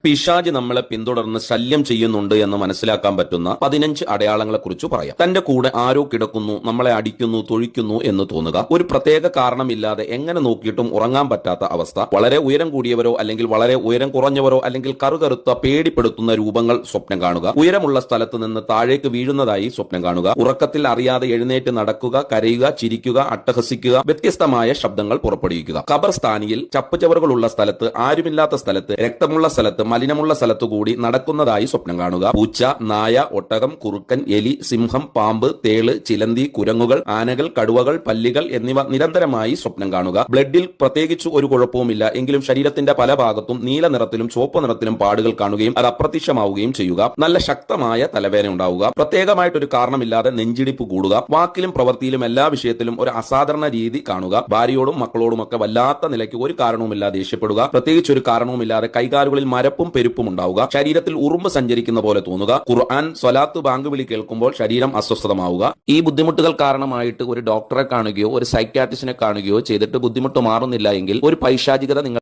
പിശാച് നമ്മളെ പിന്തുടർന്ന് ശല്യം ചെയ്യുന്നുണ്ട് എന്ന് മനസ്സിലാക്കാൻ പറ്റുന്ന 15 അടയാളങ്ങളെ കുറിച്ച് പറയാം. തന്റെ കൂടെ ആരോ കിടക്കുന്നു, നമ്മളെ അടിക്കുന്നു, തൊഴിക്കുന്നു എന്ന് തോന്നുക, ഒരു പ്രത്യേക കാരണമില്ലാതെ എങ്ങനെ നോക്കിയിട്ടും ഉറങ്ങാൻ പറ്റാത്ത അവസ്ഥ, വളരെ ഉയരം കൂടിയവരോ അല്ലെങ്കിൽ വളരെ ഉയരം കുറഞ്ഞവരോ അല്ലെങ്കിൽ കറുകറുത്ത പേടിപ്പെടുത്തുന്ന രൂപങ്ങൾ സ്വപ്നം കാണുക, ഉയരമുള്ള സ്ഥലത്ത് നിന്ന് താഴേക്ക് വീഴുന്നതായി സ്വപ്നം കാണുക, ഉറക്കത്തിൽ അറിയാതെ എഴുന്നേറ്റ് നടക്കുക, കരയുക, ചിരിക്കുക, അട്ടഹസിക്കുക, വ്യത്യസ്തമായ ശബ്ദങ്ങൾ പുറപ്പെടുവിക്കുക, ഖബർസ്ഥാനിയിൽ ചപ്പുചവറുകളുള്ള സ്ഥലത്ത്, ആരുമില്ലാത്ത സ്ഥലത്ത്, രക്തമുള്ള സ്ഥലത്ത്, മലിനമുള്ള സ്ഥലത്തുകൂടി നടക്കുന്നതായി സ്വപ്നം കാണുക, പൂച്ച, നായ, ഒട്ടകം, കുറുക്കൻ, എലി, സിംഹം, പാമ്പ്, തേള്, ചിലന്തി, കുരങ്ങുകൾ, ആനകൾ, കടുവകൾ, പല്ലികൾ എന്നിവ നിരന്തരമായി സ്വപ്നം കാണുക. ബ്ലഡിൽ പ്രത്യേകിച്ച് ഒരു കുഴപ്പവുമില്ല, എങ്കിലും ശരീരത്തിന്റെ പല ഭാഗത്തും നീല നിറത്തിലും ചുവപ്പ് നിറത്തിലും പാടുകൾ കാണുകയും അത് അപ്രത്യക്ഷമാവുകയും ചെയ്യുക. നല്ല ശക്തമായ തലവേദന ഉണ്ടാവുക, പ്രത്യേകമായിട്ടൊരു കാരണമില്ലാതെ നെഞ്ചിടിപ്പ് കൂടുക, വാക്കിലും പ്രവൃത്തിയിലും എല്ലാ വിഷയത്തിലും ഒരു അസാധാരണ രീതി കാണുക, ഭാര്യയോടും മക്കളോടുമൊക്കെ വല്ലാത്ത നിലയ്ക്ക് ഒരു കാരണവുമില്ലാതെ ദേഷ്യപ്പെടുക, പ്രത്യേകിച്ച് ഒരു കാരണവുമില്ലാതെ കൈകാലുകളിൽ മരപ്പും പെരുപ്പും ഉണ്ടാവുക, ശരീരത്തിൽ ഉറുമ്പ് സഞ്ചരിക്കുന്ന പോലെ തോന്നുക, ഖുർആൻ, സ്വലാത്ത്, ബാങ്ക് വിളി കേൾക്കുമ്പോൾ ശരീരം അസ്വസ്ഥമാവുക. ഈ ബുദ്ധിമുട്ടുകൾ കാരണമായിട്ട് ഒരു ഡോക്ടറെ കാണുകയോ ഒരു സൈക്യാട്രിസ്റ്റിനെ കാണുകയോ ചെയ്തിട്ട് ബുദ്ധിമുട്ട് മാറുന്നില്ല എങ്കിൽ ഒരു പൈശാചികത നിങ്ങൾ